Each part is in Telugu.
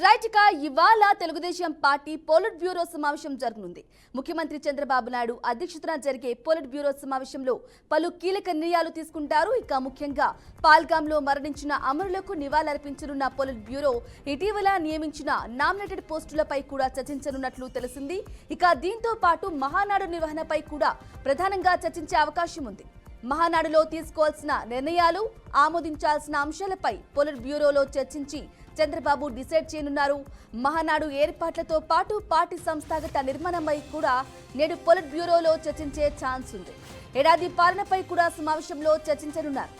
రైట్ గా ఇవాళ తెలుగుదేశం పార్టీ పోలిట్ బ్యూరో సమావేశం జరగనుంది. ముఖ్యమంత్రి చంద్రబాబు నాయుడు అధ్యక్షతన జరిగే పోలిట్ బ్యూరో సమావేశంలో పలు కీలక నిర్ణయాలు తీసుకుంటారు. ఇక ముఖ్యంగా పాల్గాంలో మరణించిన అమరులకు నివాళులర్పించనున్న పోలిట్ బ్యూరో ఇటీవల నియమించిన నామినేటెడ్ పోస్టులపై కూడా చర్చించనున్నట్లు తెలిసింది. ఇక దీంతో పాటు మహానాడు నిర్వహణపై కూడా ప్రధానంగా చర్చించే అవకాశం ఉంది. మహానాడులో తీసుకోవాల్సిన నిర్ణయాలు, ఆమోదించాల్సిన అంశాలపై పోలిట్ బ్యూరోలో చర్చించి చంద్రబాబు డిసైడ్ చేయనున్నారు. మహానాడు ఏర్పాట్లతో పాటు పార్టీ సంస్థాగత నిర్మాణంపై కూడా నేడు పోలిట్ బ్యూరోలో చర్చించే ఛాన్స్ ఉంది. ఏడాది పాలనపై కూడా సమావేశంలో చర్చించనున్నారు.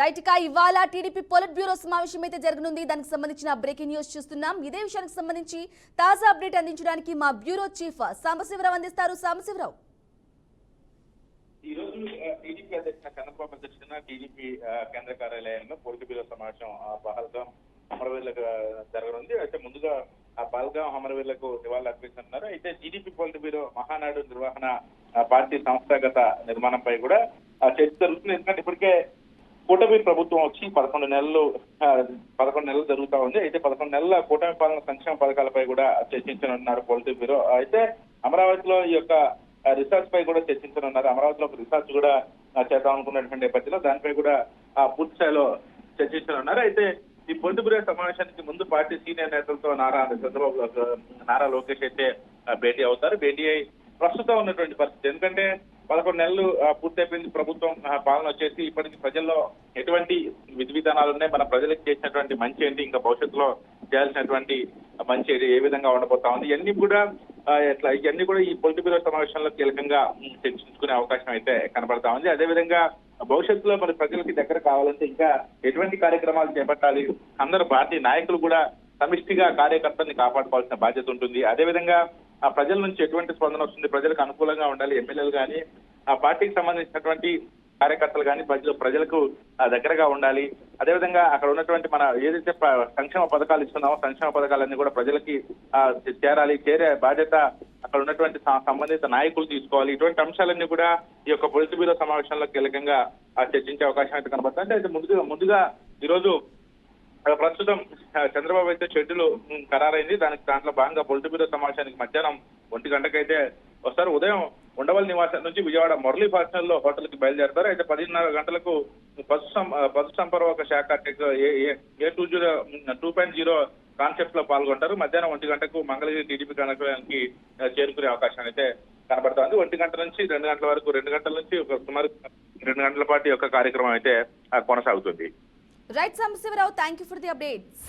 రైట్ గా ఇవాళ టీడీపీ పోలిట్ బ్యూరో సమావేశం అయితే జరగనుంది. దానికి సంబంధించిన బ్రేకింగ్ న్యూస్ చూస్తున్నాం. ఇదే విషయానికి సంబంధించి తాజా అప్డేట్ అందించడానికి మా బ్యూరో చీఫ్ సాంబశివరావు అందిస్తారు. సాంబశివరావు, ఈ రోజు టీడీపీ అధ్యక్ష చంద్రబాబు అధ్యక్షతన టీడీపీ కేంద్ర కార్యాలయంలో పోలిట్ బ్యూరో సమావేశం పహల్గాం అమరవీరులకు జరగనుంది. అయితే ముందుగా ఆ పహల్గాం అమరవీరులకు నివాళులు అర్పిస్తున్నారు. అయితే టీడీపీ పోలిట్ బ్యూరో మహానాడు నిర్వహణ, పార్టీ సంస్థాగత నిర్మాణంపై కూడా చర్చ జరుగుతుంది. ఎందుకంటే ఇప్పటికే కూటమి ప్రభుత్వం వచ్చి 11 నెలలు జరుగుతా ఉంది. అయితే 11 నెలల కూటమి పాలన సంక్షేమ పథకాలపై కూడా చర్చించనున్నారు పోలిట్ బ్యూరో. అయితే అమరావతిలో ఈ యొక్క రీసెర్చ్ పై కూడా చర్చించనున్నారు. అమరావతిలో ఒక రీసెర్చ్ కూడా చేద్దాం అనుకున్నటువంటి నేపథ్యంలో దానిపై కూడా పూర్తి స్థాయిలో చర్చించనున్నారు. అయితే ఈ పొలిట్ బ్యూరో సమావేశానికి ముందు పార్టీ సీనియర్ నేతలతో నారా లోకేష్ అయితే భేటీ అవుతారు. భేటీ అయి ప్రస్తుతం ఉన్నటువంటి పరిస్థితి, ఎందుకంటే 11 నెలలు పూర్తయిపోయింది ప్రభుత్వం పాలన వచ్చేసి, ఇప్పటికి ప్రజల్లో ఎటువంటి విధి విధానాలు ఉన్నాయి, మన ప్రజలకు చేసినటువంటి మంచి ఏంటి, ఇంకా భవిష్యత్తులో చేయాల్సినటువంటి మంచి ఏ విధంగా ఉండబోతా ఉంది, ఇవన్నీ కూడా ఈ పొలిట్ బ్యూరో సమావేశంలో కీలకంగా చర్చించుకునే అవకాశం అయితే కనబడతా ఉంది. అదేవిధంగా భవిష్యత్తులో మరి ప్రజలకి దగ్గర కావాలంటే ఇంకా ఎటువంటి కార్యక్రమాలు చేపట్టాలి, అందరూ పార్టీ నాయకులు కూడా సమిష్టిగా కార్యకర్తల్ని కాపాడుకోవాల్సిన బాధ్యత ఉంటుంది. అదేవిధంగా ఆ ప్రజల నుంచి ఎటువంటి స్పందన వస్తుంది, ప్రజలకు అనుకూలంగా ఉండాలి, ఎమ్మెల్యేలు కానీ ఆ పార్టీకి సంబంధించినటువంటి కార్యకర్తలు కానీ ప్రజలకు దగ్గరగా ఉండాలి. అదేవిధంగా అక్కడ ఉన్నటువంటి మన ఏదైతే సంక్షేమ పథకాలు ఇస్తున్నామో సంక్షేమ పథకాలన్నీ కూడా ప్రజలకి చేరాలి, చేరే బాధ్యత అక్కడ ఉన్నటువంటి సంబంధిత నాయకులు తీసుకోవాలి. ఇటువంటి అంశాలన్నీ కూడా ఈ యొక్క పొలిట్ బ్యూరో సమావేశంలో కీలకంగా చర్చించే అవకాశం అయితే కనబడుతుంది. అయితే ముందుగా ఈరోజు ప్రస్తుతం చంద్రబాబు అయితే షెడ్యూల్ ఖరారైంది. దాంట్లో భాగంగా పొలిట్ బ్యూరో సమావేశానికి మధ్యాహ్నం 1 గంటకైతే వస్తారు. ఉదయం ఉండవల్లి నివాసం నుంచి విజయవాడ మురళీ ఫాస్టల్ లో హోటల్ కి బయలుదేరతారు. అయితే 10:30 గంటలకు పశు సంపర్క శాఖ A2.0 కాన్సెప్ట్ లో పాల్గొంటారు. మధ్యాహ్నం 1 గంటకు మంగళగిరి టీడీపీ కార్యాలయానికి చేరుకునే అవకాశం అయితే కనబడుతోంది. 1 గంట నుంచి 2 గంటల వరకు, 2 గంటల నుంచి సుమారు 2 గంటల పాటు యొక్క కార్యక్రమం అయితే కొనసాగుతుంది. Right Sambasivarao, thank you for the updates.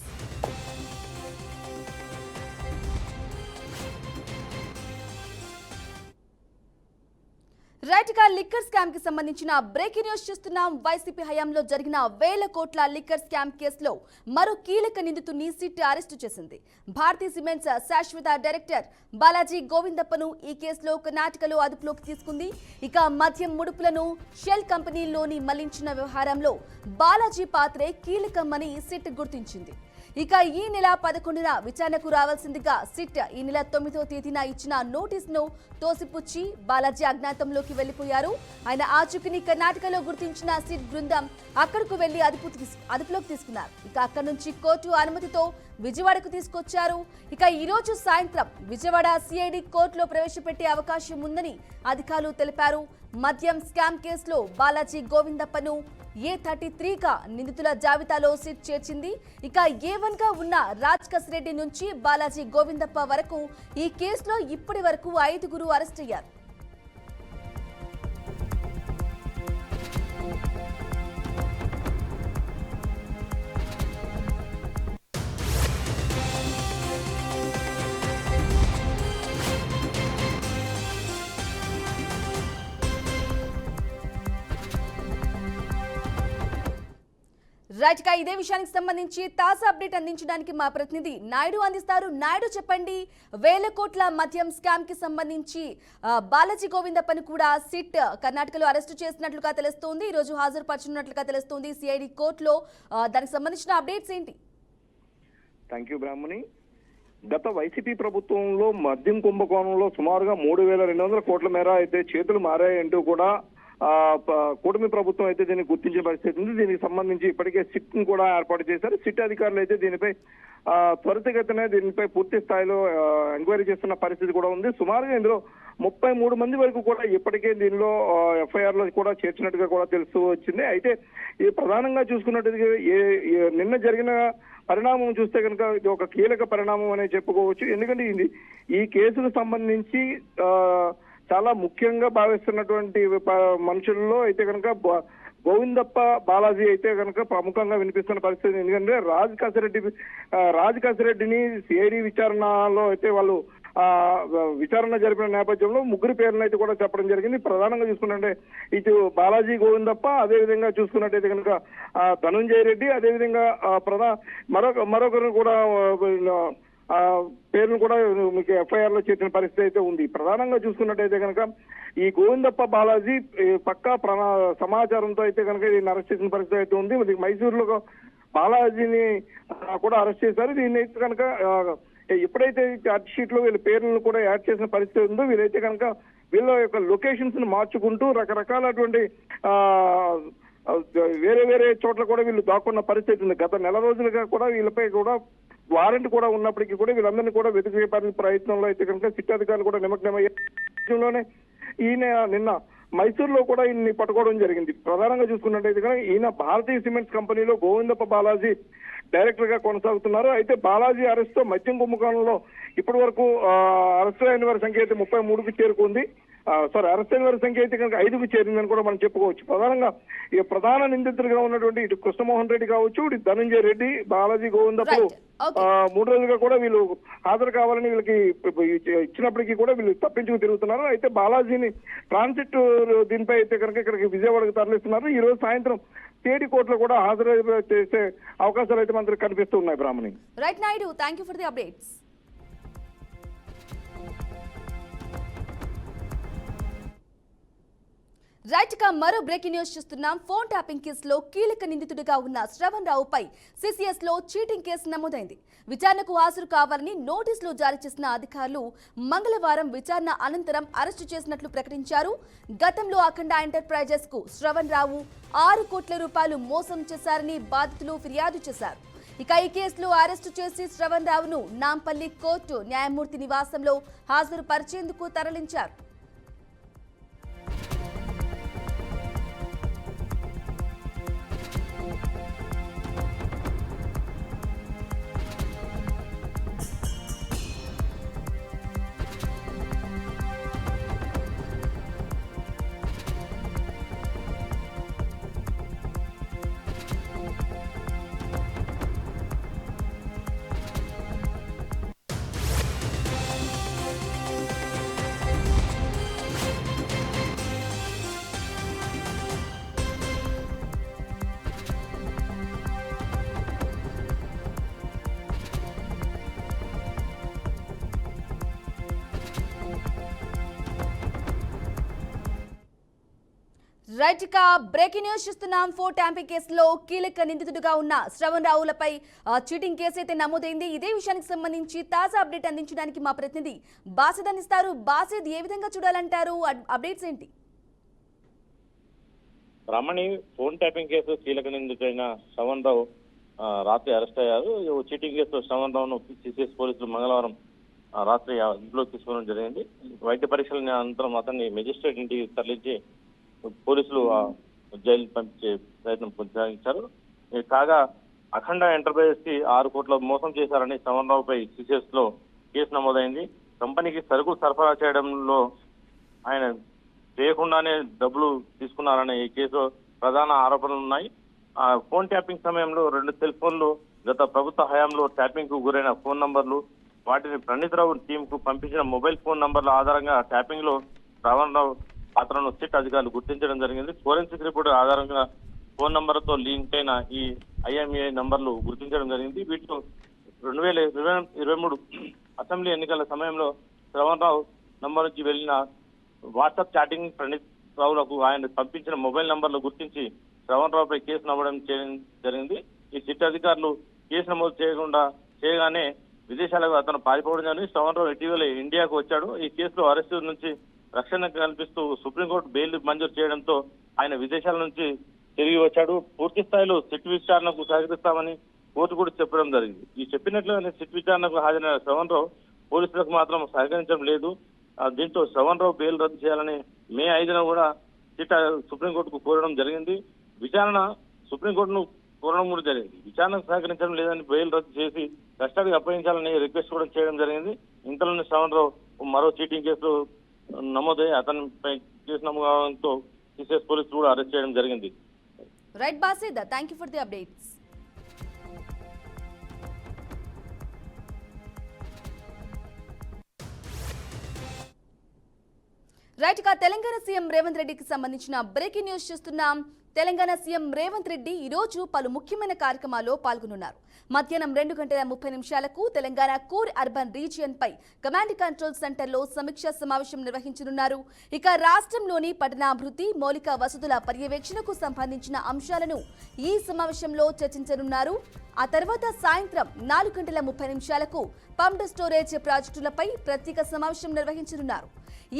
Right గా లిక్కర్ స్కామ్ కి సంబంధించిన బ్రేకింగ్ న్యూస్ చూస్తున్నాం. వైసీపీ హయాంలో జరిగిన 1000 కోట్ల లిక్కర్ స్కామ్ కేసులో మరో కీలక నిందితుడిని సిట్ అరెస్టు చేసింది. భారతీ సిమెంట్స్ శాశ్వత డైరెక్టర్ బాలాజీ గోవిందప్పను ఈ కేసులో కర్ణాటకలో అదుపులోకి తీసుకుంది. ఇక మద్యం ముడుపులను షెల్ కంపెనీలోని మళ్లించిన వ్యవహారంలో బాలాజీ పాత్రే కీలకమని సిట్ గుర్తించింది. ఇక ఈ నెల 11న విచారణకు రావాల్సిందిగా సిట్ ఈ నెల 9వ తేదీన ఇచ్చిన నోటీసును తోసిపుచ్చి బాలాజీ అజ్ఞాతంలోకి వెళ్లిపోయారు. ఆయన ఆచూకీని కర్ణాటకలో గుర్తించిన సిట్ బృందం అక్కడకు వెళ్లి అదుపులోకి తీసుకున్నారు. ఇక అక్కడి నుంచి కోర్టు అనుమతితో విజయవాడకు తీసుకొచ్చారు. ఇక ఈ రోజు సాయంత్రం విజయవాడ సిఐడి కోర్టులో ప్రవేశపెట్టే అవకాశం ఉందని అధికారులు తెలిపారు. మద్యం స్కామ్ కేసులో బాలాజీ గోవిందప్పను A33గా నిందితుల జాబితాలో సిట్ చేర్చింది. ఇక A1గా ఉన్న రాజ్కస్ రెడ్డి నుంచి బాలాజీ గోవిందప్ప వరకు ఈ కేసులో ఇప్పటి వరకు 5గురు అరెస్ట్ అయ్యారు. రైట్ గా ఇదే విషయానికి సంబంధించి తాజా అప్డేట్ అందించడానికి మా ప్రతినిధి నాయుడు అందిస్తారు. నాయుడు, చెప్పండి, 1000 కోట్ల మద్యం స్కామ్ కి సంబంధించి బాలాజీ గోవిందప్పని కూడా సిట్ కర్ణాటకలో అరెస్టు చేసినట్లుగా తెలుస్తోంది. ఈ రోజు హాజరుపరచనున్నట్లుగా తెలుస్తోంది సిఐడి కోర్టులో. దానికి సంబంధించిన అప్డేట్స్ ఏంటి? థ్యాంక్ యూ బ్రాహ్మణి. గత వైసీపీ ప్రభుత్వంలో మద్యం కుంభకోణంలో సుమారుగా 3,200 కోట్ల మేర అయితే చేతులు మారాయంటూ కూడా కూటమి ప్రభుత్వం అయితే దీన్ని గుర్తించిన పరిస్థితి ఉంది. దీనికి సంబంధించి ఇప్పటికే సిట్ ను కూడా ఏర్పాటు చేశారు. సిట్ అధికారులు అయితే దీనిపై త్వరితగతిన దీనిపై పూర్తి స్థాయిలో ఎంక్వైరీ చేస్తున్న పరిస్థితి కూడా ఉంది. సుమారుగా ఇందులో 33 మంది వరకు కూడా ఇప్పటికే దీనిలో ఎఫ్ఐఆర్ లో కూడా చేర్చినట్టుగా కూడా తెలుస్తూ వచ్చింది. అయితే ఈ ప్రధానంగా చూసుకున్నట్టుగా నిన్న జరిగిన పరిణామం చూస్తే కనుక ఇది ఒక కీలక పరిణామం అనే చెప్పుకోవచ్చు. ఎందుకంటే ఈ కేసుకు సంబంధించి చాలా ముఖ్యంగా భావిస్తున్నటువంటి మనుషుల్లో అయితే కనుక గోవిందప్ప బాలాజీ అయితే కనుక ప్రముఖంగా వినిపిస్తున్న పరిస్థితి. ఎందుకంటే రాజ్ కసిరెడ్డిని సిఐడి విచారణలో అయితే వాళ్ళు విచారణ జరిపిన నేపథ్యంలో ముగ్గురు పేర్లను అయితే కూడా చెప్పడం జరిగింది. ప్రధానంగా చూసుకున్నట్టే ఇటు బాలాజీ గోవిందప్ప, అదేవిధంగా చూసుకున్నట్టయితే కనుక ధనంజయ రెడ్డి, అదేవిధంగా మరొకరు కూడా పేర్లు కూడా మీకు ఎఫ్ఐఆర్ లో చేసిన పరిస్థితి అయితే ఉంది. ప్రధానంగా చూసుకున్నట్టయితే కనుక ఈ గోవిందప్ప బాలాజీ పక్కా సమాచారంతో అయితే కనుక దీన్ని అరెస్ట్ చేసిన పరిస్థితి అయితే ఉంది. మైసూరులో బాలాజీని కూడా అరెస్ట్ చేశారు. దీన్ని అయితే కనుక ఎప్పుడైతే ఛార్జ్ షీట్ లో వీళ్ళ పేర్లను కూడా యాడ్ చేసిన పరిస్థితి ఉందో వీళ్ళైతే కనుక వీళ్ళ యొక్క లొకేషన్స్ ని మార్చుకుంటూ రకరకాలటువంటి వేరే చోట్ల కూడా వీళ్ళు దాక్కున్న పరిస్థితి ఉంది. గత నెల రోజులుగా కూడా వీళ్ళపై కూడా వారెంట్ కూడా ఉన్నప్పటికీ కూడా వీళ్ళందరినీ కూడా వెతికే ప్రయత్నంలో అయితే కనుక సిట్ అధికారులు కూడా నిమగ్నమయ్యేలోనే ఈయన నిన్న మైసూరులో కూడా ఈయన్ని పట్టుకోవడం జరిగింది. ప్రధానంగా చూసుకున్నట్టయితే కనుక ఈయన భారతీయ సిమెంట్స్ కంపెనీలో గోవిందప్ప బాలాజీ డైరెక్టర్ గా కొనసాగుతున్నారు. అయితే బాలాజీ అరెస్ట్ తో మద్యం కుంభకోణంలో ఇప్పటి వరకు అరెస్ట్ అయిన వారి సంఖ్య అయితే 33కు చేరుకుంది. అరెస్ట్ అయిన వారి సంఖ్య అయితే కనుక 5కు చేరిందని కూడా మనం చెప్పుకోవచ్చు. ప్రధానంగా ఈ ప్రధాన నిందితులుగా ఉన్నటువంటి ఇటు కృష్ణమోహన్ రెడ్డి కావచ్చు, ఇటు ధనంజయ రెడ్డి, బాలాజీ గోవిందప్పలు 3 రోజులుగా కూడా వీళ్ళు హాజరు కావాలని వీళ్ళకి ఇచ్చినప్పటికీ కూడా వీళ్ళు తప్పించుకు తిరుగుతున్నారు. అయితే బాలాజీని ట్రాన్సిట్ దీనిపై అయితే కనుక ఇక్కడికి విజయవాడకు తరలిస్తున్నారు. ఈ రోజు సాయంత్రం సిఐడి కోర్టులో కూడా హాజరు చేసే అవకాశాలు అయితే మనకు కనిపిస్తూ ఉన్నాయి. Brahmani. Right Naidu, thank you for the updates. Right గా మరో బ్రేకింగ్ న్యూస్ చూస్తున్నాం. ఫోన్ ట్యాపింగ్ కేసులో కీలక నిందితుడిగా ఉన్న శ్రవణ్ రావుపై సిసిఎస్ లో చీటింగ్ కేసు నమోదైంది. విచారణకు హాజరు కావాలని నోటీసులు జారీ చేసిన అధికారులు మంగళవారం విచారణ అనంతరం అరెస్టు చేసినట్లు ప్రకటించారు. గతంలో అఖండ ఎంటర్ప్రైజెస్ కు శ్రవణ్ రావు 6 కోట్ల రూపాయలు మోసం చేశారని బాధితులు ఫిర్యాదు చేశారు. ఇక ఈ కేసులో అరెస్టు చేసి శ్రవణ్ రావును నాంపల్లి కోర్టు న్యాయమూర్తి నివాసంలో హాజరు పరిచేందుకు తరలించారు. రైట్ ఇక బ్రేకింగ్ న్యూస్ చూస్తున్నాం. ఫోన్ ట్యాంపింగ్ కేసులో కీలక నిందితుడిగా ఉన్న శ్రవణ్ రావులపై చీటింగ్ కేసు అయితే నమోదైంది. ఇదే విషయానికి సంబంధించి తాజా అప్డేట్ అందించడానికి మా ప్రతినిధి బాసిద్ అందిస్తారు. బాసిద్, ఏ విధంగా చూడాలంటారు? అప్డేట్స్ ఏంటి? రమణి, ఫోన్ ట్యాపింగ్ కేసు కీలక నిందితుడైన శ్రవణ్ రావు రాత్రి అరెస్ట్ అయ్యారు. చీటింగ్ కేసులో శ్రవణ్ రావును సిసిఎస్ పోలీసులు మంగళవారం రాత్రి ఇంట్లోకి తీసుకోవడం జరిగింది. వైద్య పరీక్షల అనంతరం అతన్ని మెజిస్ట్రేట్ ఇంటికి తరలించి పోలీసులు జైలు పంపించే ప్రయత్నం కొనసాగించారు. కాగా అఖండ ఎంటర్ప్రైజెస్ కి 6 కోట్ల మోసం చేశారని శ్రవణ్ రావుపై సిసిఎస్ లో కేసు నమోదైంది. కంపెనీకి సరుకు సరఫరా చేయడంలో ఆయన చేయకుండానే డబ్బులు తీసుకున్నారనే ఈ కేసులో ప్రధాన ఆరోపణలు ఉన్నాయి. ఫోన్ ట్యాపింగ్ సమయంలో 2 సెల్ ఫోన్లు గత ప్రభుత్వ హయాంలో ట్యాపింగ్ కు గురైన ఫోన్ నంబర్లు, వాటిని ప్రణీత్ రావు టీమ్ కు పంపించిన మొబైల్ ఫోన్ నంబర్ల ఆధారంగా ట్యాపింగ్ లో శ్రవణ్ రావు పాత్రను సిట్ అధికారులు గుర్తించడం జరిగింది. ఫోరెన్సిక్ రిపోర్ట్ ఆధారంగా ఫోన్ నంబర్లతో లింక్ అయిన ఈ ఐఎంఈఐ నంబర్లు గుర్తించడం జరిగింది. వీటిలో 2023 అసెంబ్లీ ఎన్నికల సమయంలో శ్రవణ్ రావు నంబర్ నుంచి వెళ్లిన వాట్సాప్ చాటింగ్ ప్రణీత్ రావులకు ఆయన పంపించిన మొబైల్ నంబర్లు గుర్తించి శ్రవణ్ రావుపై కేసు నమోదు చేయడం జరిగింది. ఈ సిట్ అధికారులు కేసు నమోదు చేయగానే విదేశాలకు అతను పారిపోవడం జరిగింది. శ్రవణ్ రావు ఇటీవల ఇండియాకు వచ్చాడు. ఈ కేసులో అరెస్టు నుంచి రక్షణ కల్పిస్తూ సుప్రీంకోర్టు బెయిల్ మంజూరు చేయడంతో ఆయన విదేశాల నుంచి తిరిగి వచ్చాడు. పూర్తి స్థాయిలో సిట్ విచారణకు సహకరిస్తామని కోర్టు కూడా చెప్పడం జరిగింది. ఈ చెప్పినట్లుగానే సిట్ విచారణకు హాజరైన శ్రవణ్ రావు పోలీసులకు మాత్రం సహకరించడం లేదు. దీంతో శ్రవణ్ రావు బెయిల్ రద్దు చేయాలని మే 5న కూడా సిట్ సుప్రీంకోర్టుకు కోరడం జరిగింది. విచారణ సుప్రీంకోర్టును కోరడం కూడా జరిగింది. విచారణకు సహకరించడం లేదని బెయిల్ రద్దు చేసి కస్టడీకి అప్పగించాలని రిక్వెస్ట్ కూడా చేయడం జరిగింది. ఇంతలోనే శ్రవణ్ రావు మరో చీటింగ్ కేసు నమోదై అతనిపై కేసు నమోదు కావడంతో సిసిఎస్ పోలీసులు కూడా అరెస్ట్ చేయడం జరిగింది. Right Basid, thank you for the updates. Right గా తెలంగాణ సీఎం రేవంత్ రెడ్డికి సంబంధించిన బ్రేకింగ్ న్యూస్ చూస్తున్నాం. తెలంగాణ సీఎం రేవంత్ రెడ్డి ఈరోజు పలు ముఖ్యమైన కార్యక్రమాల్లో పాల్గొనున్నారు. మధ్యాహ్నం 2:30 తెలంగాణ కోర్ అర్బన్ రీజియన్ పై కమాండ్ కంట్రోల్ సెంటర్లో సమీక్షా సమావేశం నిర్వహించనున్నారు. ఇక రాష్ట్రంలోని పట్టణాభివృద్ధి, మౌలిక వసతుల పర్యవేక్షణకు సంబంధించిన అంశాలను ఈ సమావేశంలో చర్చించనున్నారు. ఆ తర్వాత సాయంత్రం 4:30 పంప్డ్ స్టోరేజ్ ప్రాజెక్టులపై ప్రత్యేక సమావేశం నిర్వహించనున్నారు.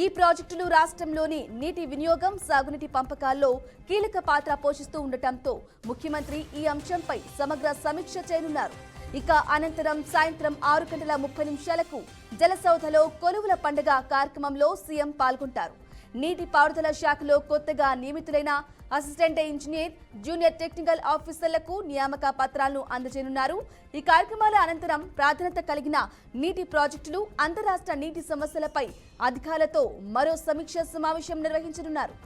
ఈ ప్రాజెక్టులు రాష్ట్రంలోని నీటి వినియోగం, సాగునీటి పంపకాల్లో కీలక పాత్ర పోషిస్తూ ఉండటంతో ముఖ్యమంత్రి ఈ అంశంపై సమగ్ర సమీక్ష చేయనున్నారు. ఇక అనంతరం సాయంత్రం 6:30 జలసౌధలో కొలువుల పండుగ కార్యక్రమంలో సీఎం పాల్గొంటారు. నీటిపారుదల శాఖలో కొత్తగా నియమితులైన అసిస్టెంట్ ఇంజనీర్, జూనియర్ టెక్నికల్ ఆఫీసర్లకు నియామక పత్రాలను అందజేయనున్నారు. ఈ కార్యక్రమాల అనంతరం ప్రాధాన్యత కలిగిన నీటి ప్రాజెక్టులు, అంతరాష్ట్ర నీటి సమస్యలపై అధికారులతో మరో సమీక్ష సమావేశం నిర్వహించనున్నారు.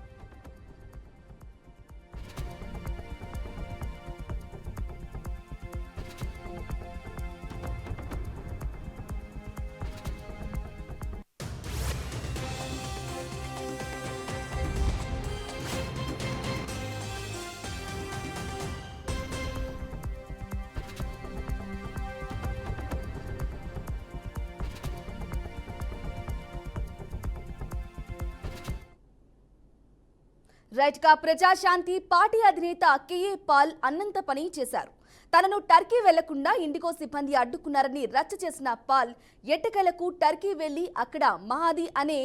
రైట్ గా ప్రజాశాంతి పార్టీ అధినేత కేఏ పాల్ అన్నంత పని చేశారు. తనను టర్కీ వెళ్లకుండా ఇండిగో సిబ్బంది అడ్డుకున్నారని రచ్చ చేసిన పాల్ ఎట్టకేలకు టర్కీ వెళ్లి అక్కడ మహాదీ అనే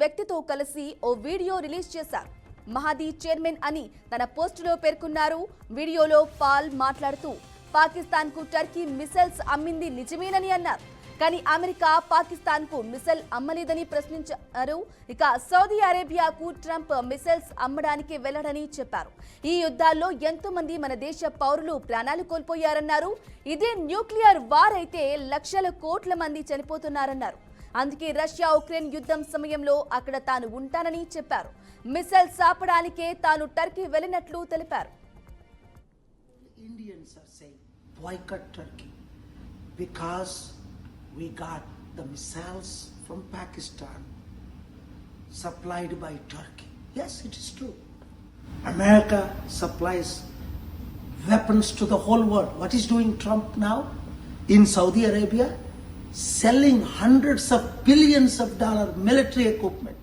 వ్యక్తితో కలిసి ఓ వీడియో రిలీజ్ చేశారు. మహాదీ చైర్మన్ అని తన పోస్టులో పేర్కొన్నారు. వీడియోలో పాల్ మాట్లాడుతూ పాకిస్తాన్కు టర్కీ మిసైల్స్ అమ్మింది నిజమేనని అన్నారు. కానీ అమెరికా పాకిస్తాన్కు మిసైల్ అమ్మలేదని ప్రశ్నించారు. ఇక సౌదీ అరేబియాకు ట్రంప్ మిసైల్స్ అమ్మడానికి వెళ్లడని చెప్పారు. ఈ యుద్ధాల్లో ఎంతో మంది మన దేశ పౌరులు ప్రాణాలు కోల్పోయారన్నారు. ఇదే న్యూక్లియర్ వార్ అయితే లక్షల కోట్ల మంది చనిపోతున్నారన్నారు. అందుకే రష్యా ఉక్రెయిన్ యుద్ధం సమయంలో అక్కడ తాను ఉంటానని చెప్పారు. మిసైల్స్ ఆపడానికే తాను టర్కీ వెళ్లినట్లు తెలిపారు. Indians are saying boycott Turkey because we got the missiles from Pakistan supplied by Turkey. Yes, it is true. America supplies weapons to the whole world. What is doing Trump now? In Saudi Arabia, selling hundreds of billions of dollars military equipment.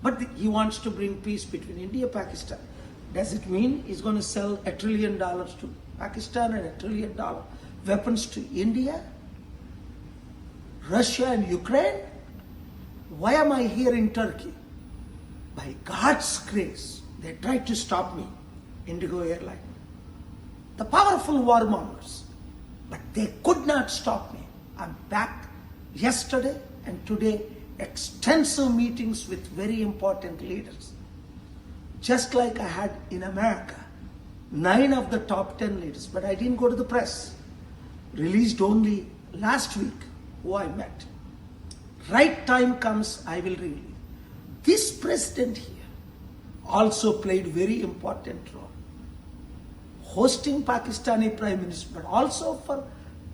But he wants to bring peace between India and Pakistan. Does it mean he's going to sell $1 trillion to Pakistan and $1 trillion weapons to India, Russia and Ukraine? Why am I here in Turkey? By God's grace, they tried to stop me, Indigo Airline. The powerful warmongers, but they could not stop me. I'm back yesterday and today, extensive meetings with very important leaders. Just like I had in America, 9 of the top 10 leaders, but I didn't go to the press. Released only last week who I met. Right time comes, I will release. This president here also played very important role. Hosting Pakistani Prime Minister, but also for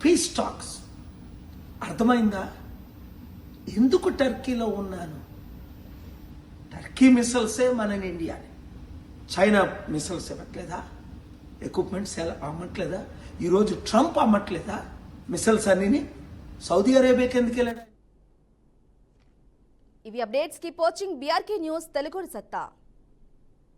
peace talks. అర్థమైందా? ఎందుకు టర్కీలో ఉన్నాను? టర్కీ మిసైల్సే మన ఇండియాని, చైనా మిసైల్స్ ఇవ్వట్లేదా? ఎక్విప్మెంట్స్ అమ్మట్లేదా? ఈరోజు ట్రంప్ అమ్మట్లేదా మిసైల్స్ అన్ని? సౌదీ అరేబియాకి ఎందుకు వెళ్ళాడు? ఇవి updates keep watching BRK news Telugu సత్తా.